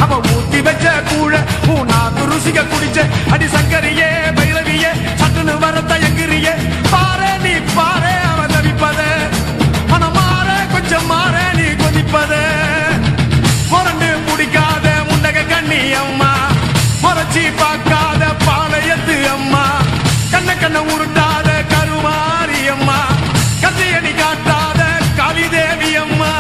அவ ஊத்தி வச்ச கூழ நாக்கு ருசிக குடிச்ச அடி சங்கரியே பைரவியே சட்டுன்னு வர தயங்குறியே பாரு நீ பாரு அவ தவிப்பத மனம் மாற கொஞ்சம் மாற நீ கொதிப்பத முரண்டு பிடிக்காத முண்டக கண்ணி அம்மா முறைச்சி பார்க்காத பாளையத்து அம்மா கண்ண கண்ண உருட்டாத கருமாரி அம்மா கதையணி காட்டாத காளிதேவி அம்மா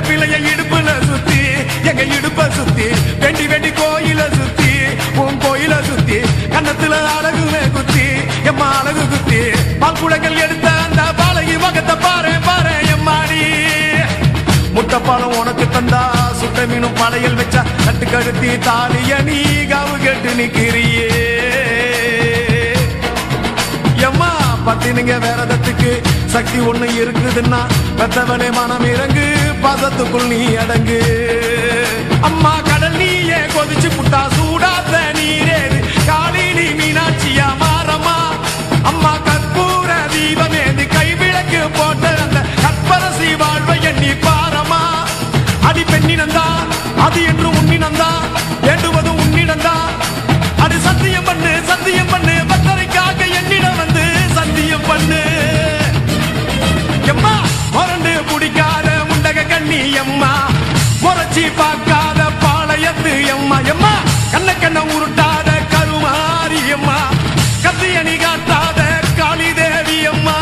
பிள்ளைய இடுப்புல சுத்தி எங்க இடுப்ப சுத்தி வெண்டி வெண்டி கோயில சுத்தி உன் கோயில சுத்தி கண்ணத்துல அழகுமே குத்தி எம்மா அழகு குத்தி பால் குடங்கள் எடுத்த அந்த பாலகி மகத்தை பாரு பாரு எம்மாடி முட்டைப்பாலம் உனக்கு தந்தா சுட்ட மீனும் படையல் வச்சா கட்டு கடுத்தி தாலிய நீ காவு கெட்டு நிக்கிறியே எம்மா பத்தினுங்க வேறதத்துக்கு சக்தி ஒண்ணு இருக்குதுன்னா பெத்தவனே மனம் இறங்கு பாசத்துக்குள் நீ அடங்கு அம்மா கடல் நீயே கொதிச்சு புட்டா சூடாத்த நீரேது காளினி மீனாட்சியா மாறம்மா அம்மா கற்பூர தீபமேந்தி கைவிளக்கு போட்ட அந்த கற்பரசி வாழ்வை எண்ணி பாரம்மா அடி பெண்ணினந்தா அது என்று உன்னினந்தா வேண்டுவது உன்னிடந்தா அது சத்தியம் பண்ணு பத்தரைக்காக என்னிடம் வந்து சத்தியம் பண்ணு எம்மா முரண்டு பிடிக்காத முண்டக கண்ணி எம்மா முறைச்சி பார்க்காத பாளையத்து எம்மா எம்மா கண்ண கண்ண உருட்டாத கருமாரி எம்மா கத்தியணி காட்டாத காளிதேவி அம்மா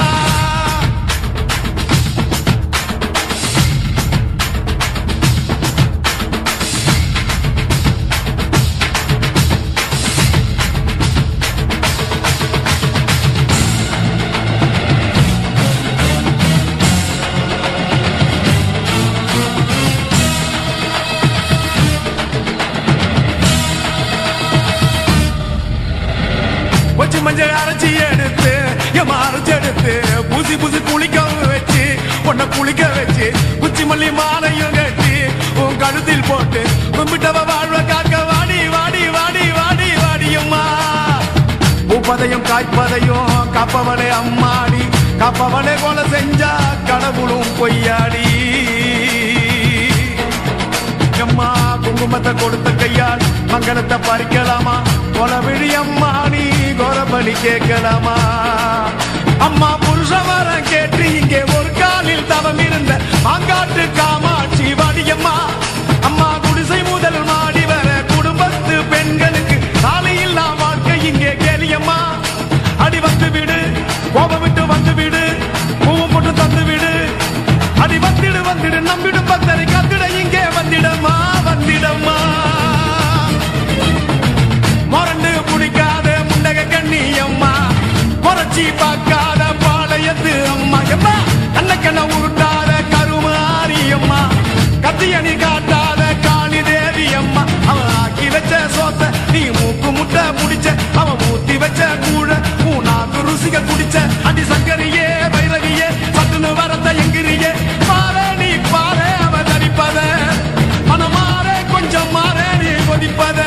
மஞ்சள் அரைச்சி எடுத்து அரைச்சி எடுத்து பூசி பூசி குளிக்கவும் வச்சு உன்னை குளிக்க வச்சு குச்சி மல்லி மாலையும் கட்டி உன் கழுத்தில் போட்டு கும்பிட்டவ வாழ்வ காக்க வாடி வாடி வாடி வாடி வாடியம்மா பூப்பதையும் காய்ப்பதையும் காப்பவளே அம்மாடி காப்பவளே கொலை செஞ்சா கடவுளும் பொய்யாடி அம்மா குங்குமத்தை கொடுத்த கையால் மங்களத்தை பறிக்கலாமா கொலவிழி அம்மா நீ கோரபலி கேட்கலாமா அம்மா புருஷ வரம் கேட்டு இங்கே ஒரு காலில் தவம் இருந்த மாங்காட்டு காமாட்சி வாடியம்மா அம்மா குடிசை முதல் மாடி வர குடும்பத்து பெண்களுக்கு சாலையில்லா வாழ்க்கை இங்கே கேலியம்மா அடி வந்து விடு கோபம் விட்டு வந்து விடு பூவும் போட்டு தந்து விடு அடி வந்திடு வந்திடு நம்பிடும் பக்தரை கத்திட இங்கே வந்திடம்மா வந்திடம்மா முரண்டு பிடிக்காத முண்டக கண்ணி அம்மா முறைச்சி பார்க்காத பாளையத்து அம்மா எம்மா கண்ண கண்ண உருட்டாத கருமாரி அம்மா கத்தியணி காட்டாத காளிதேவி அம்மா அவன் ஆக்கி வச்ச சோத்த நீ மூக்கு முட்டை பிடிச்ச அவன் ஊத்தி வச்ச கூழ நாக்கு ருசிக குடிச்ச அடி சங்கரியே பைரவியே சட்டுன்னு வரத்த எங்கிரியே பாரு நீ பாரு அவ தடிப்பத மனம் மாற கொஞ்சம் மாற நீ கொதிப்பத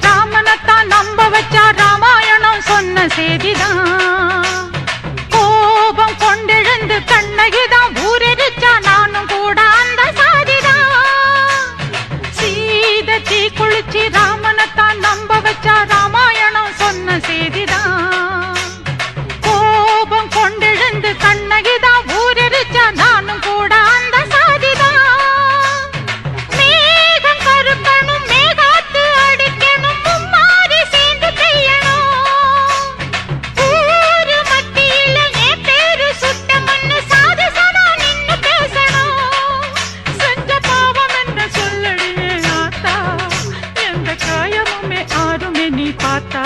ராமனத்தான் நம்ப வச்சா ராமாயணம் சொன்ன செய்திதான். கோபம் கொண்டெழுந்து கண்ணகிதான் ஊரெரிச்சா நானும் கூட அந்த சாதிதான். சீதை தீ குளிச்சு ராமனத்தான் நம்ப வச்சா ராமாயணம் சொன்ன செய்திதான். கோபம் கொண்டெழுந்து கண்ணகிதான் ஊரெரிச்சா நானும் கூட அந்த சாதிதான். மேகம் கருக்கணும் மேகாத்து அடிக்கணும் மும்மாரி சேர்ந்து பெய்யணும். ஊரு மத்தியில என் பேரு சுட்ட மண்ணு சாதிசனா நின்னு பேசணும். செஞ்ச பாவம் என்ன சொல்லடியே ஆத்தா, எந்த காயமுமே ஆறுமே நீ பார்த்தா.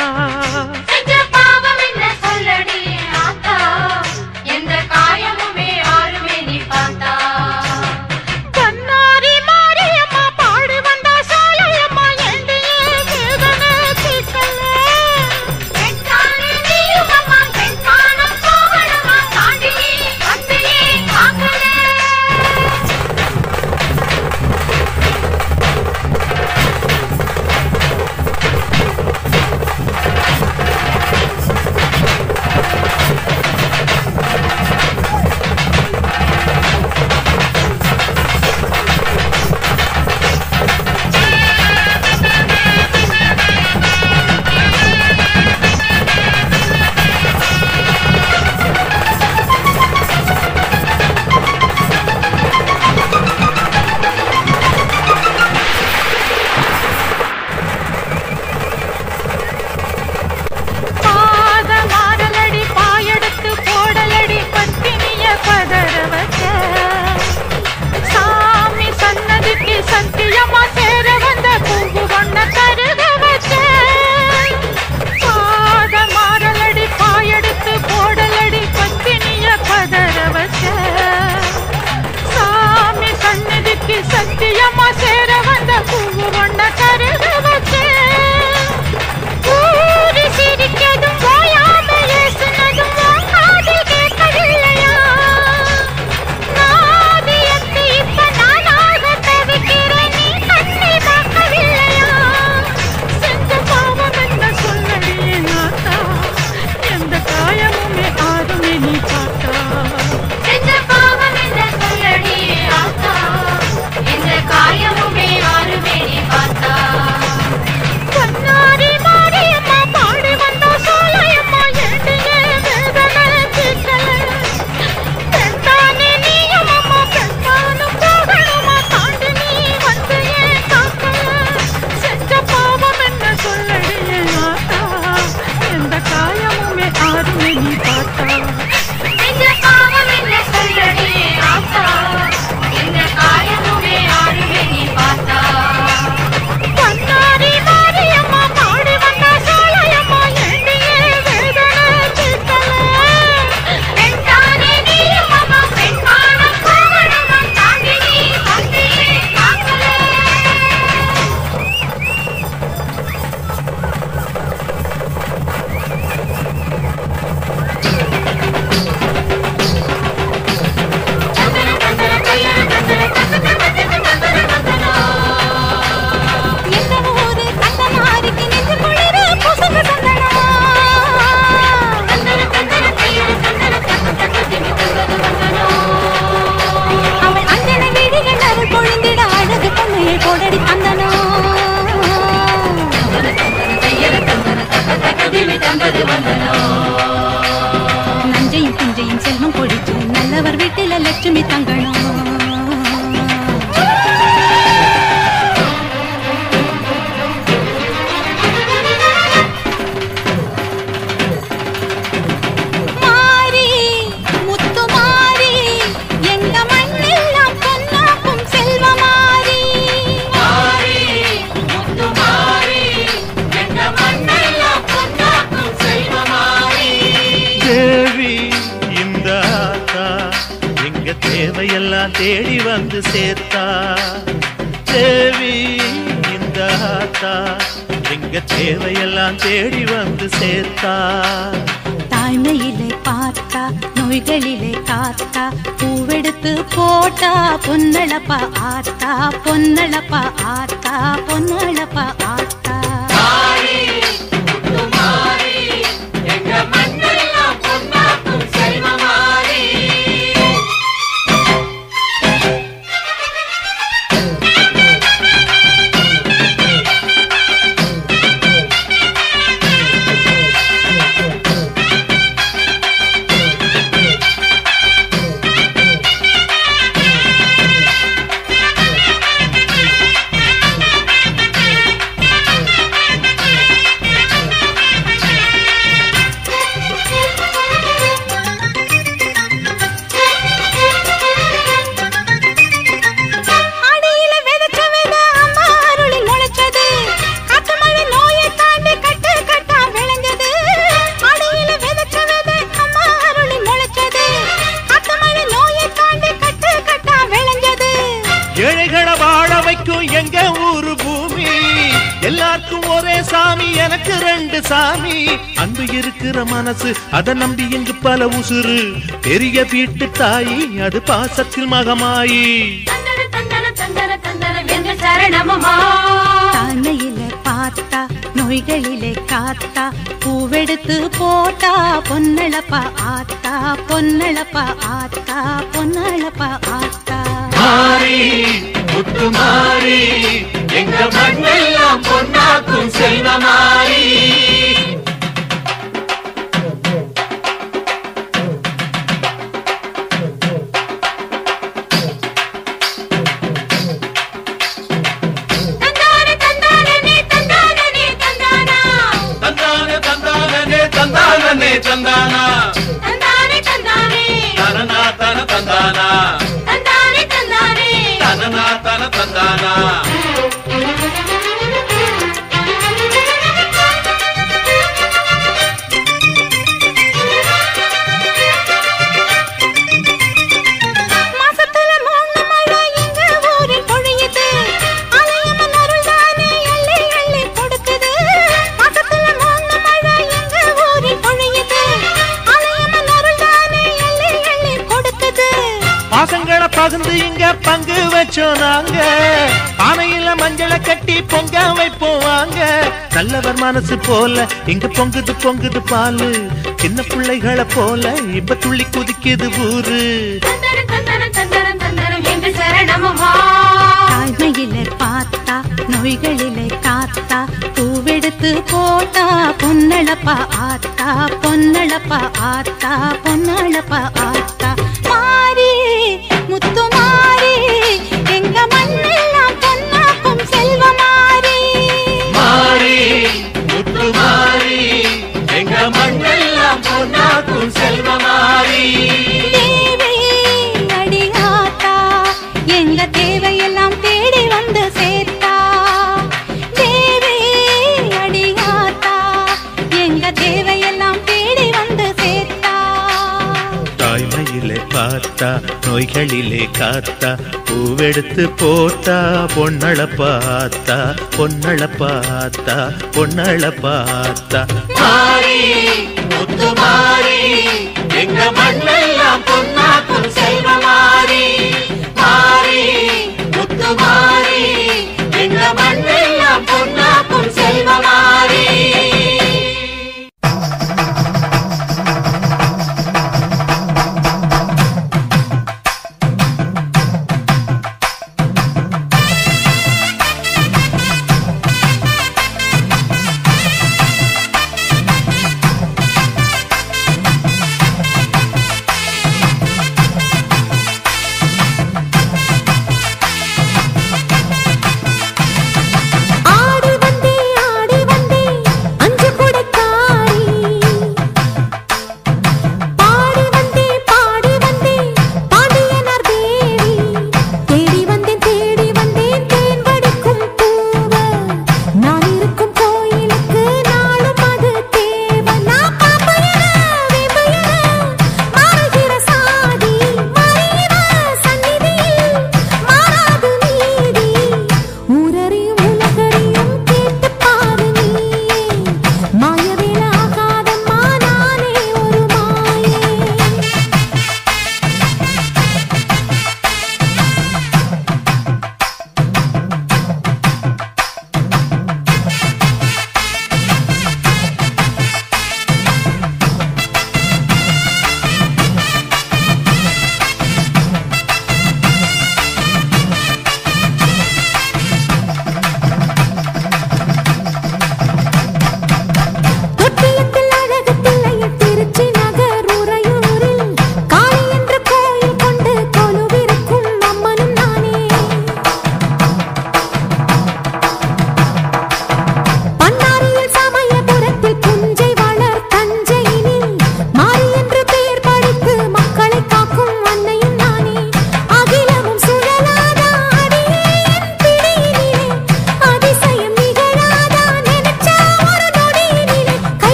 நஞ்சையும் பிஞ்சையும் செல்வம் கொடிச்சு நல்லவர் வீட்டில லட்சுமி தங்கணும். தேவையெல்லாம் தேடி வந்து சேர்த்தா தேவி இந்த ஆத்தா எங்க தேவையெல்லாம் தேடி வந்து சேர்த்தா. தாய்மையிலே பார்த்தா நோய்களிலே காத்தா பூவெடுத்து போட்டா பொன்னளப்பா ஆத்தா பொன்னளப்பா ஆத்தா பொன்னளப்பா ஆத்தா. எனக்கு 2 சாமி. அன்பு இருக்கிற மனசு அத நம்பி இங்கு பல உசுறு. பெரிய வீட்டு தாயி அது பாசத்தில் மகமாயி. தானையில பார்த்தா நோய்களிலே காத்தா பூவெடுத்து போட்டா பொன்னளப்பா ஆத்தா பொன்னளப்பா ஆத்தா பொன்னளப்பா ஆத்தா. மாறி முத்து மாறி எங்க மண்ணெல்லாம் பொன்னாக்கும் செல்வமாரி. தந்தானா தந்தானே தந்தானே தனனா தன தந்தானா தந்தானே தந்தானே தனனா தன தந்தானா. மாசத்துல 3 மழை எங்க ஊரில் பொழியுது. அலையம்மன் அருள் தானே எள்ளி எள்ளி கொடுக்குது. மாசத்துல 3 மழை எங்க ஊரில் பொழியுது. அலையம்மன் அருள் தானே எள்ளி எள்ளி கொடுக்குது. பாசங்களை பகிர்ந்து இங்க பங்கு வச்சோம் நாங்க. பானையில மஞ்சளை கட்டி பொங்க வைப்போம் வாங்க. நல்லவர் மனசு போல இங்க பொங்குது பொங்குது பாலு. சின்ன பிள்ளைகளை போல இப்ப துள்ளி குதிக்குது ஊரு. தாய்மையில பார்த்தா நோய்களிலே காத்தா பூவெடுத்து போட்டா பொன்னளப்பா ஆத்தா பொன்னளப்பா ஆத்தா பொன்னளப்பா ஆத்தா. மாறி முத்து மாறி எங்க மண்ணெல்லாம் பொன்னாக்கும் செல்வமாரி. மாறி முத்து மாறி எங்க மண்ணெல்லாம் பொன்னாக்கும் செல்வமாரி. தேவை அடியாத்தா எங்க தேவையெல்லாம் தேடி வந்து சேர்த்தா. தேவை அடியாத்தா எங்க தேவையெல்லாம் தேடி வந்து சேர்த்தா. தாய்மையிலே பார்த்தா நோய்களிலே காத்தா பூவெடுத்து போட்டா பொன்னளப்பாத்தா பொன்னளப்பாத்தா பொன்னளப்பாத்தா. மாறி முத்து மாறி எங்க மண்ணெல்லாம் பொன்னாக்கும் செல்வமாரி. மாறி முத்து மாறி எங்க மண்ணெல்லாம் பொன்னாக்கும் செல்வமாரி.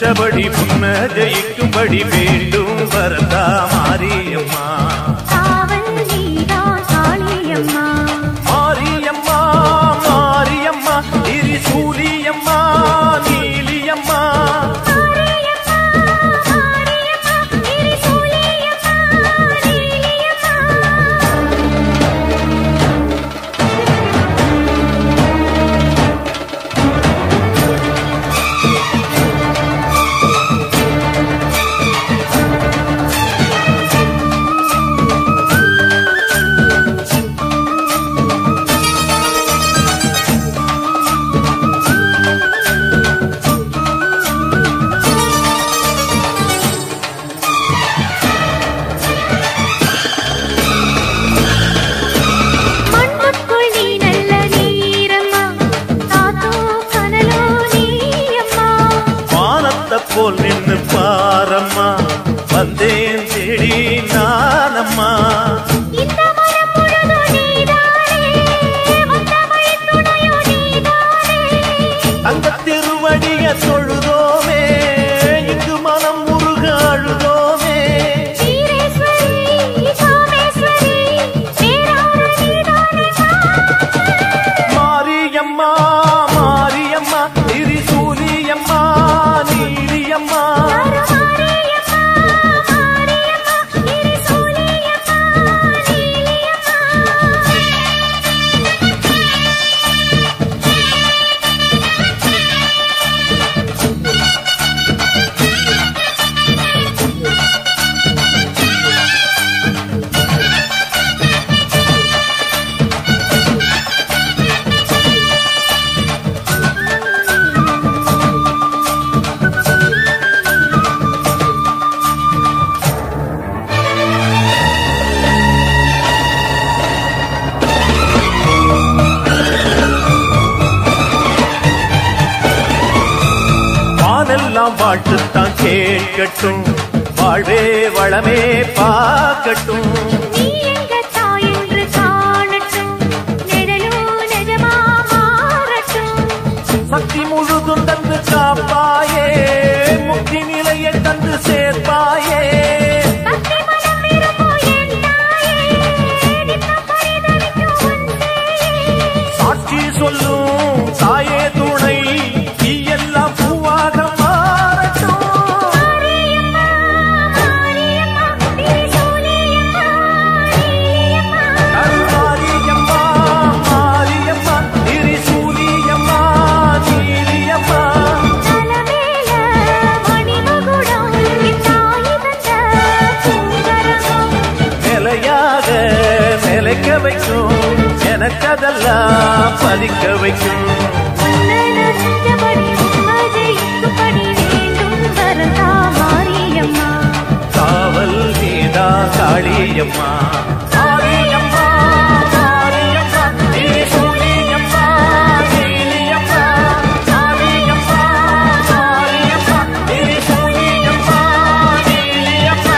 நினைச்சபடி முன்ன ஜெயிக்கும்படி வேண்டும் வரதா மாரியம்மா. காவல் நீதான் காளியம்மா. மாரியம்மா மாரியம்மா திரிசூலியம்மா நீலியம்மா. போல் நின்று பாரம்மா வந்தேன் தேடி நானம்மா. அந்த திருவடிய தொழுதோமே இங்கு மனம் முருக அழுதோமே. மாரியம்மா மாரியம்மா திரிசூலியம்மா நீலியம்மா. வானெல்லாம் வாழ்த்துத்தான் கேட்கட்டும் வாழ்வே வளமே பார்க்கட்டும். சக்தி முழுதும் தந்து காப்பாயே முக்தி நிலையை தந்து சேர்ப்பாயே. சாட்சி சொல்லும் தாயே துணை நீ எல்லாம் பூவாக மாறட்டும். மாரியம்மா மாரியம்மா திரிசூலியம்மா நீலியம்மா. நிலையாக நிலைக்க வைக்கும் எனக்கதெல்லாம் பலிக்க வைக்கும். காவல் நீதா காளியம்மா. மாரியம்மா மாரியம்மா திரிசூலியம்மா நீலியம்மா. மாரியம்மா மாரியம்மா திரிசூலியம்மா நீலியம்மா.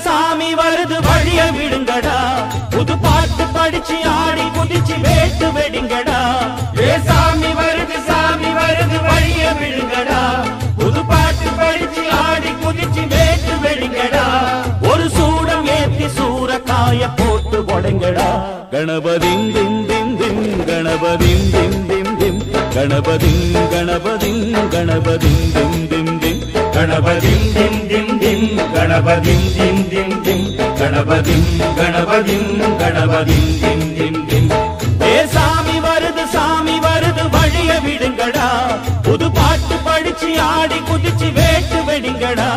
சாமி வருது வழிய விடுங்கடா. புது பாட்டு படிச்சு ஆடி குதிச்சு வேட்டு வெடிங்கடா. ஏ சாமி வருது வழிய விடுங்கடா. புது பாட்டு படிச்சு ஆடி குதிச்சு வேட்டு வெடிங்கடா. ஒரு சூடம் ஏத்தி சூரக்காய போட்டு உடைங்கடா. கணபதிம் திம் திம் திம் கணபதிம் திம் திம் திம் கணபதிம் கணபதிம் கணபதிம் திம் திம் திம் கணபதிம் திம் திம் திம் கணபதிம் திம் திம் திம் கணபதிம் கணபதிம் கணபதிம் திம் திம் திம். ஏ சாமி வருது வழிய விடுங்கடா. புது பாட்டு படிச்சு ஆடி குதிச்சு வேட்டு வெடிங்கடா.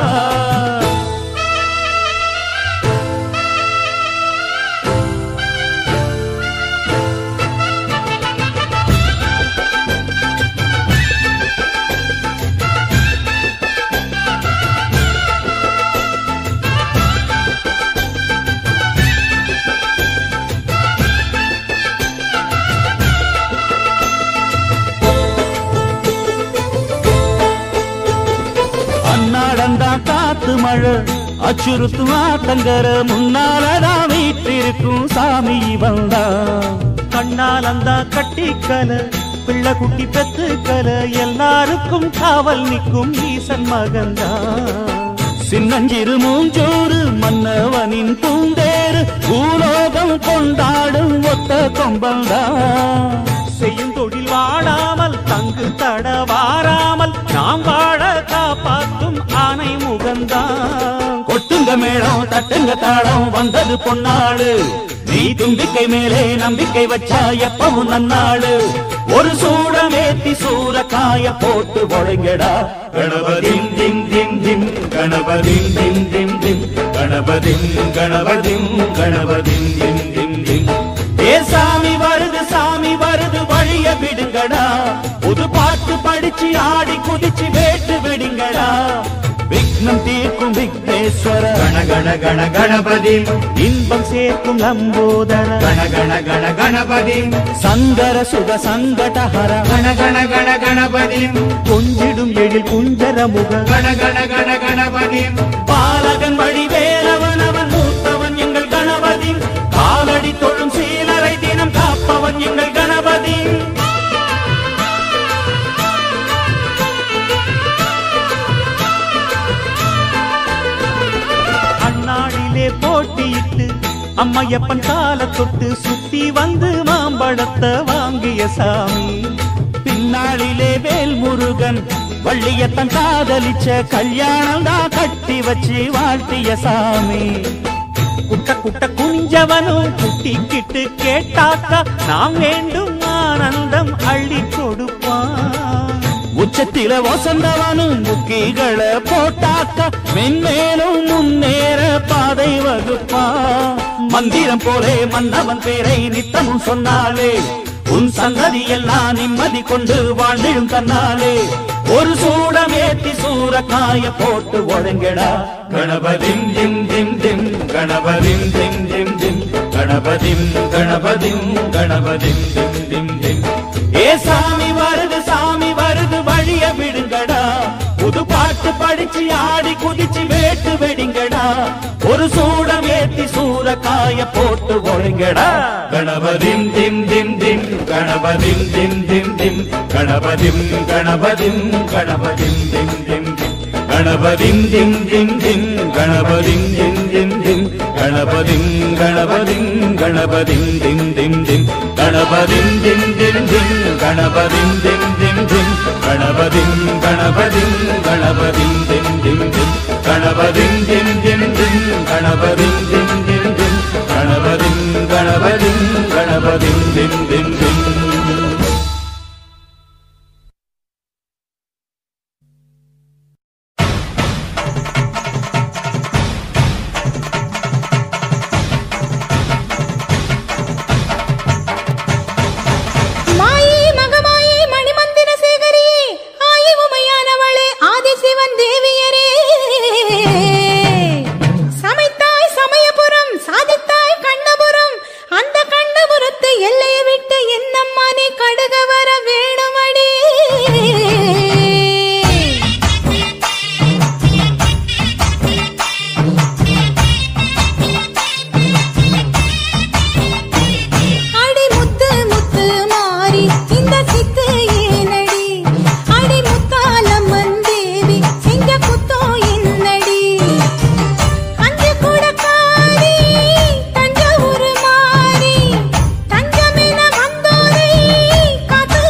காத்து மழை அச்சுறுத்து ஆத்தங்கர முன்னாலதான் வீட்டிருக்கும் சாமி வந்தா. கண்ணாலந்தா கட்டிக்கல பிள்ளை குட்டி பெத்துக்கல எல்லாருக்கும் காவல் நிற்கும் ஈசன் மகந்தா. சின்னஞ்சிறு மூஞ்சோறு மன்னவனின் பூந்தேறு பூலோகம் கொண்டாடும் ஒத்த கொம்பந்தா. செய்யும் தொழில் வாடாமல் தங்கு தட வாராமல் நாம் வாழ காப்பாற்றும் ஆனை முகந்தான். கொட்டுங்க மேளம் தட்டுங்க தாளம் வந்தது பொன்னாடு. நீ தும்பிக்கை மேலே நம்பிக்கை வச்சா எப்பவும் நன்னாடு. ஒரு சூடமேத்தி சூரக்காய போட்டு ஒழுங்கடா. கணபதிம் திம் திம் திம் கணபதிம் திம் திம் திம் கணபதிம் கணபதிம் கணபதிம் திம் திம் திம். ஏ சாமி வருது வழிய விடுங்கடா. புது பாட்டு படிச்சு ஆடி குதிச்சு வேட்டு வெடிங்கடா. விக்னம் தீர்க்கும் விக்னேஸ்வர கண கண கண கணபதி. இன்பம் சேர்க்கும் லம்போதர கண கண கண கணபதி. சங்கர சுக சங்கடஹர கண கண கண கணபதி. கொஞ்சிடும் எழில் குஞ்சர முக கண கண கண கணபதி. பாலகன் வழி வேலவன் அவன் மூத்தவன் எங்கள் கணபதி. காலடி தொழும் சீலரை தினம் காப்பவன் எங்கள் கணபதி. அந்நாளிலே போட்டியிட்டு அம்மையப்பன் கால தொட்டு சுத்தி வந்து மாம்பழத்த வாங்கிய சாமி. பின்னாளிலே வேல் முருகன் வள்ளியத்தன் காதலிச்ச கல்யாணம் தான் கட்டி வச்சு வாழ்த்திய சாமி. குட்ட குட்ட குஞ்சவனும் குட்டிக்கிட்டு கேட்டாக்கா நாம் வேண்டும் ஆனந்தம் அள்ளி கொடுப்பான். உச்சத்தில வசந்தவனும் முக்கிகளை போட்டாக்கா மென்மேலும் முன்னேற பாதை வகுப்பான். மந்திரம் போலே மன்னவன் பேரை நித்தமும் சொன்னாலே உன் சந்ததி எல்லாம் நிம்மதி கொண்டு வாழ்ந்திடும் தன்னாலே. ஒரு சூடமேத்தி சூரக்காய போட்டு ஒழுங்கடா. கணபதிம் திம் திம் திம் கணபதிம் திம் திம் திம் கணபதிம் கணபதிம் கணபதிம் திம் திம் திம். ஏ சாமி வருது வழிய விடுங்கடா. புது பாட்டு படிச்சு ஆடி குதிச்சு வேட்டு வெடிங்கடா. ஒரு சூடமேத்தி சூரக்காய போட்டு ஒழுங்கடா. கணபதிம் திம் திம் திம் கணபதிம் திம் திம் திம் கணபதிம் கணபதிம் கணபதிம் திம் திம் திம் கணபதிம் திம் திம் திம் கணபதிம் திம் திம் திம் கணபதிம் கணபதிம் கணபதிம் திம் திம் திம் கணபதிம் திம் திம் திம் கணபதிம் திம் திம் திம் கணபதிம் கணபதிம் கணபதிம் திம் திம் திம் கணபதிம் திம் திம் திம் கணபதிம் திம் திம் திம் கணபதிம் கணபதிம் கணபதிம் திம் திம் திம். எல்லையை விட்டு என்னம்மா நீ கடுக வர வேணுமடி. அடி முத்து முத்து மாறி இந்த சித்து ஏனடி. அடி முத்தாலம்மன் தேவி செஞ்ச குத்தோ என்னடி. அஞ்சு கூட காரி தஞ்சாவூர் மாறி தஞ்சமென வந்தோரை காத்து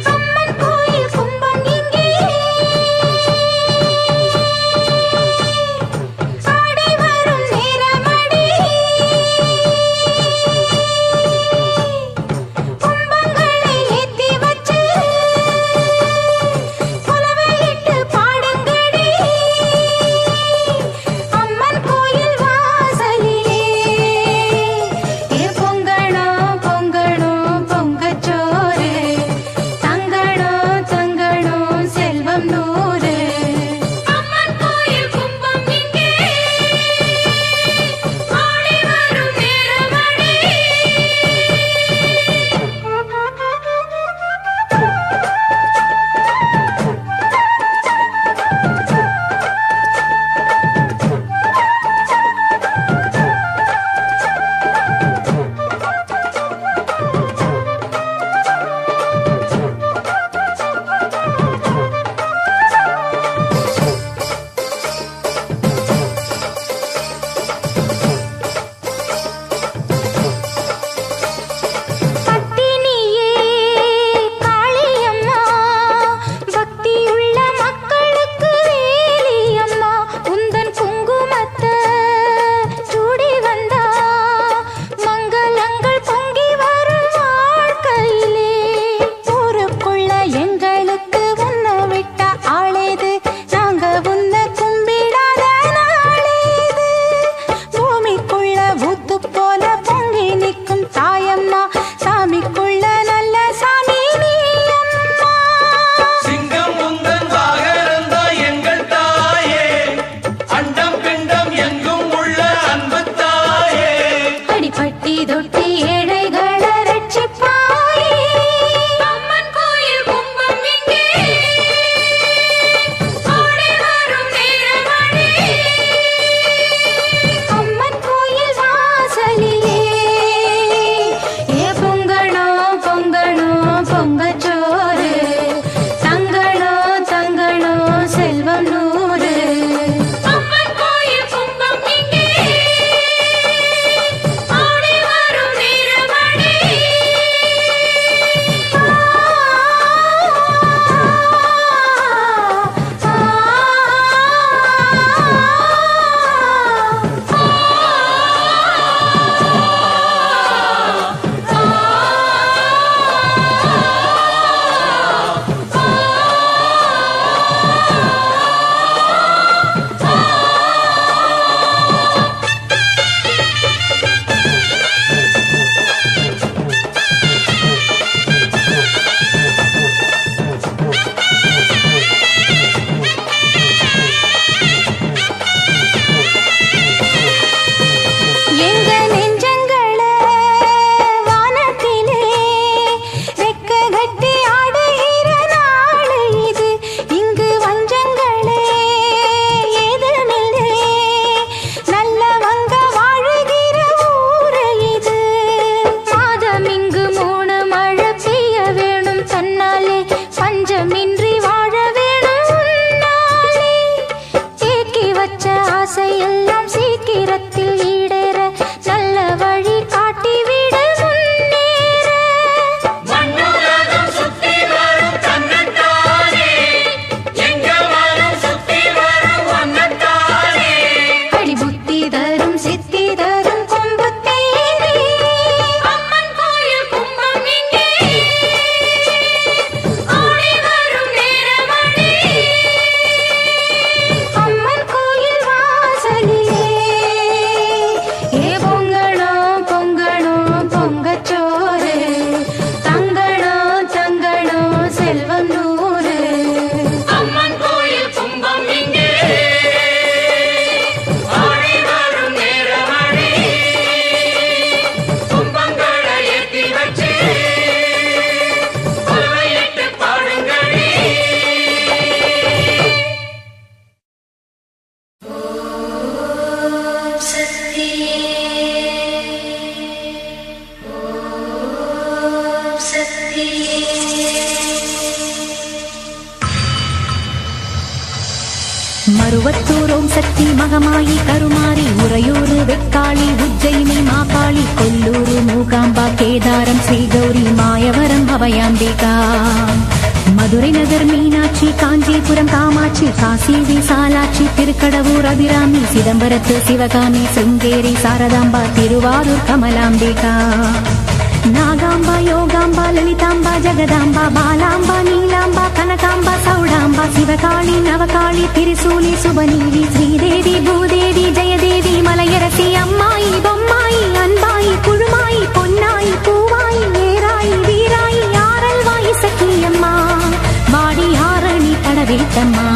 அம்மன் கோயில் கும்பம் இங்கே மருவத்தூர் ஓம் சக்தி மகமாயி கருமாரி உறையூர் வெக்காளி உஜ்ஜயினி மாகாளி கொல்லூர் மூகாம்பா கேதாரம் ஸ்ரீகௌரி மாயவரம் அபயாம்பிகா மதுரை நகர் மீனாட்சி காஞ்சிபுரம் காமாட்சி காசி விசாலாட்சி திருக்கடவூர் அபிராமி சிதம்பரத்து சிவகாமி சிருங்கேரி சாரதாம்பா திருவாரூர் கமலாம்பிகா நாகாம்பா யோகாம்பா லலிதாம்பா ஜெகதாம்பா பாலாம்பா நீலாம்பா கனகாம்பா சௌடாம்பா சிவகாளி நவகாளி திரிசூலி சுபநீலி ஸ்ரீதேவி பூதேவி ஜெயதேவி மலையரசி அம்மாயி பொம்மாயி அன்பாயி குழுமாயி பொன்னாயி பூவாயி நேராயி வீராயி ஆரல்வாயி சக்கியம்மா வாடி ஆரணி படவேட்டம்மா